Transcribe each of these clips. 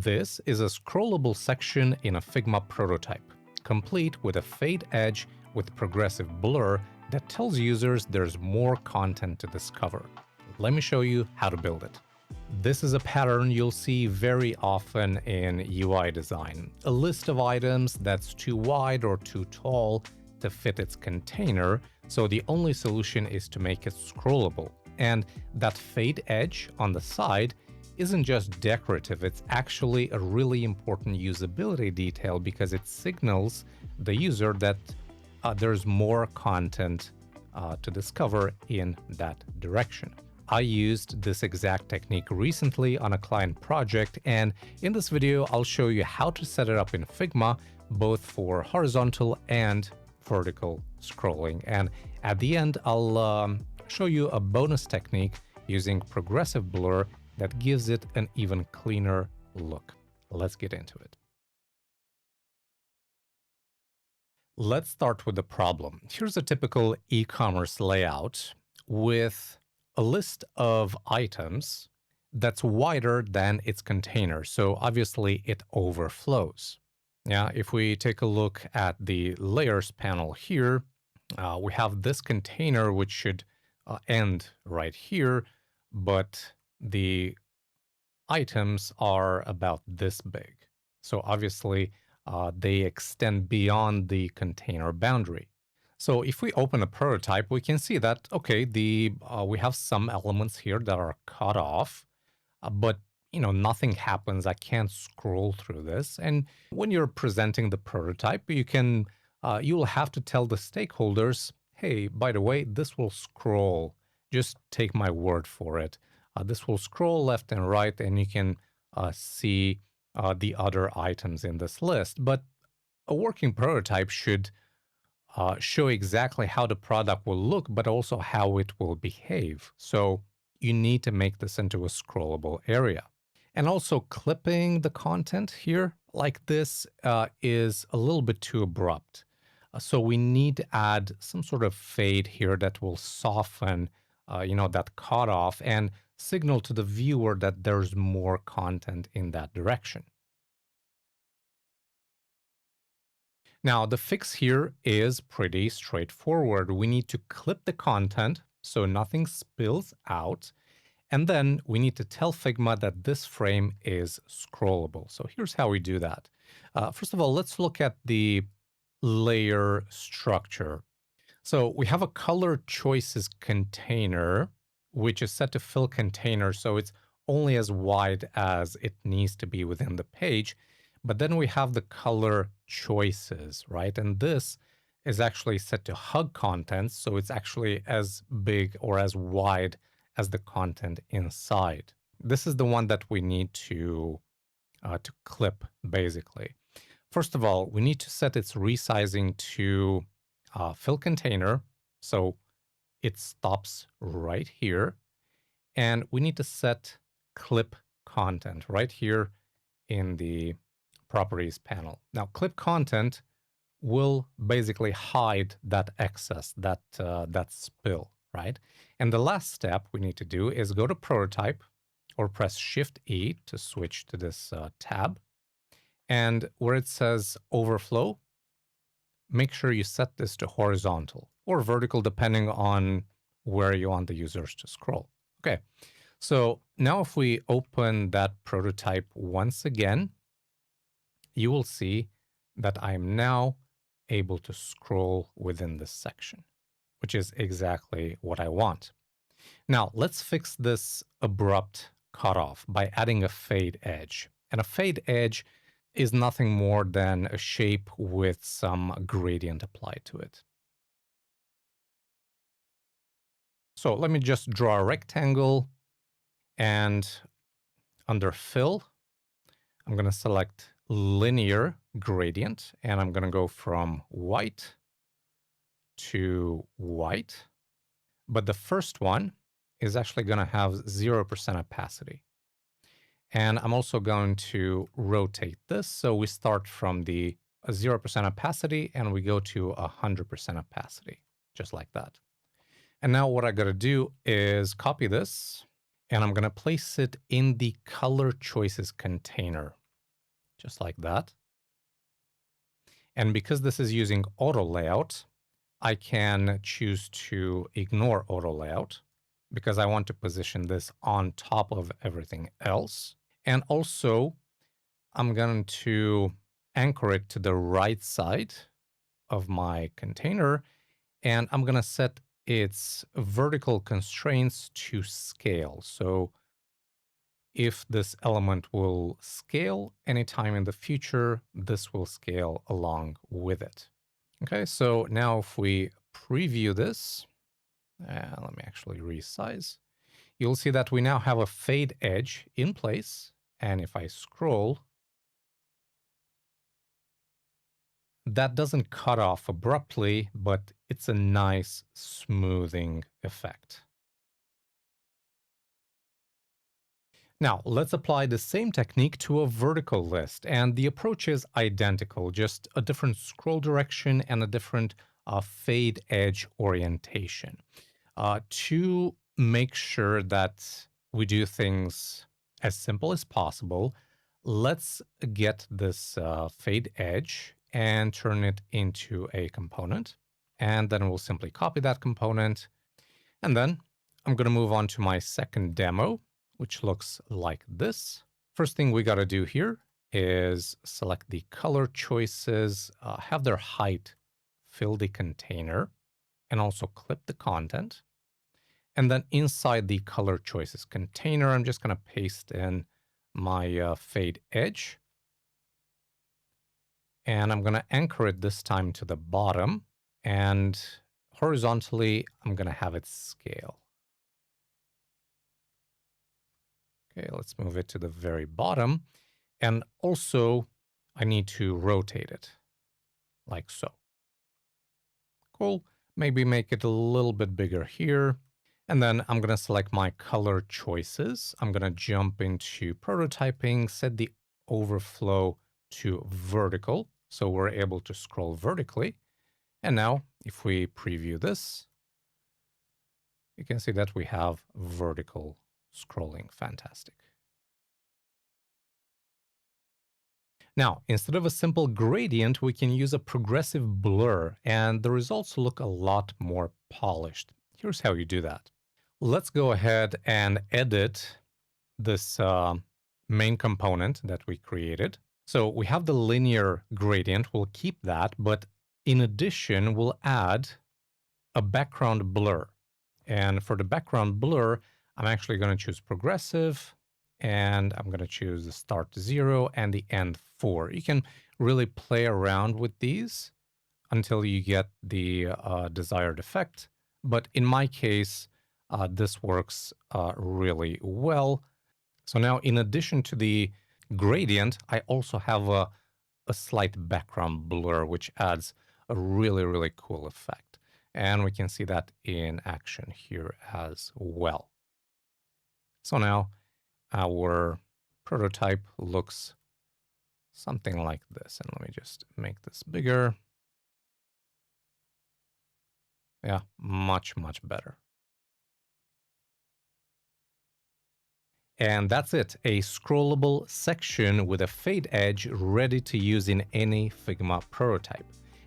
This is a scrollable section in a Figma prototype, complete with a fade edge with progressive blur that tells users there's more content to discover. Let me show you how to build it. This is a pattern you'll see very often in UI design. A list of items that's too wide or too tall to fit its container, so the only solution is to make it scrollable. And that fade edge on the side isn't just decorative, it's actually a really important usability detail because it signals the user that there's more content to discover in that direction. I used this exact technique recently on a client project, and in this video I'll show you how to set it up in Figma, both for horizontal and vertical scrolling. And at the end I'll show you a bonus technique using progressive blur that gives it an even cleaner look. Let's get into it. Let's start with the problem. Here's a typical e-commerce layout with a list of items that's wider than its container. So obviously it overflows. Yeah, if we take a look at the layers panel here, we have this container which should end right here, but the items are about this big. So obviously they extend beyond the container boundary. So if we open a prototype, we can see that, okay, we have some elements here that are cut off, but nothing happens. I can't scroll through this. And when you're presenting the prototype, you'll have to tell the stakeholders, hey, by the way, this will scroll. Just take my word for it. This will scroll left and right, and you can see the other items in this list. But a working prototype should show exactly how the product will look, but also how it will behave. So you need to make this into a scrollable area. And also clipping the content here like this is a little bit too abrupt. So we need to add some sort of fade here that will soften that cutoff and signal to the viewer that there's more content in that direction. Now, the fix here is pretty straightforward. We need to clip the content so nothing spills out. And then we need to tell Figma that this frame is scrollable. So here's how we do that. First of all, let's look at the layer structure. So we have a color choices container, which is set to fill container. So it's only as wide as it needs to be within the page. But then we have the color choices, right? And this is actually set to hug content. So it's actually as big or as wide as the content inside. This is the one that we need to clip, basically. First of all, we need to set its resizing to fill container. So it stops right here. And we need to set clip content right here in the properties panel. Now, clip content will basically hide that excess, that spill, right? And the last step we need to do is go to prototype or press Shift-E to switch to this tab. And where it says overflow, make sure you set this to horizontal or vertical, depending on where you want the users to scroll. Okay, so now if we open that prototype once again, you will see that I'm now able to scroll within this section, which is exactly what I want. Now, let's fix this abrupt cutoff by adding a fade edge. And a fade edge is nothing more than a shape with some gradient applied to it. So let me just draw a rectangle, and under fill, I'm going to select linear gradient, and I'm going to go from white to white. But the first one is actually going to have 0% opacity. And I'm also going to rotate this. So we start from the 0% opacity and we go to 100% opacity, just like that. And now what I got to do is copy this, and I'm going to place it in the color choices container. just like that. And because this is using auto layout, I can choose to ignore auto layout because I want to position this on top of everything else. And also, I'm going to anchor it to the right side of my container, and I'm going to set its vertical constraints to scale. So if this element will scale anytime in the future, this will scale along with it. Okay, so now if we preview this, let me actually resize, you'll see that we now have a fade edge in place. And if I scroll, that doesn't cut off abruptly, but it's a nice smoothing effect. Now, let's apply the same technique to a vertical list, and the approach is identical, just a different scroll direction and a different fade edge orientation. To make sure that we do things as simple as possible, let's get this fade edge and turn it into a component. And then we'll simply copy that component. And then I'm going to move on to my second demo, which looks like this. First thing we got to do here is select the color choices, have their height fill the container, and also clip the content. And then inside the color choices container, I'm just going to paste in my fade edge. And I'm going to anchor it this time to the bottom. And horizontally, I'm going to have it scale. Okay, let's move it to the very bottom. And also, I need to rotate it like so. Cool. Maybe make it a little bit bigger here. And then I'm going to select my color choices. I'm going to jump into prototyping, set the overflow to vertical, so we're able to scroll vertically. And now, if we preview this, you can see that we have vertical scrolling. Fantastic. Now, instead of a simple gradient, we can use a progressive blur, and the results look a lot more polished. Here's how you do that. Let's go ahead and edit this main component that we created. So we have the linear gradient, we'll keep that, but in addition, we'll add a background blur. And for the background blur, I'm actually going to choose progressive, and I'm going to choose the start 0 and the end 4. You can really play around with these until you get the desired effect. But in my case, this works really well. So now, in addition to the gradient, I also have a slight background blur, which adds a really, really cool effect. And we can see that in action here as well. So now our prototype looks something like this. And let me just make this bigger. Yeah, much, much better. And that's it, a scrollable section with a fade edge ready to use in any Figma prototype.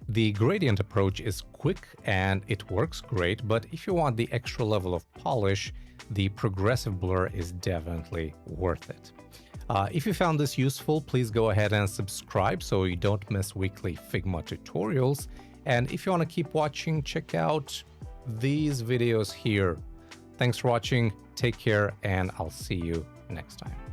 The gradient approach is quick and it works great, but if you want the extra level of polish, the progressive blur is definitely worth it. If you found this useful, please go ahead and subscribe so you don't miss weekly Figma tutorials. And if you want to keep watching, check out these videos here. Thanks for watching, take care, and I'll see you next time.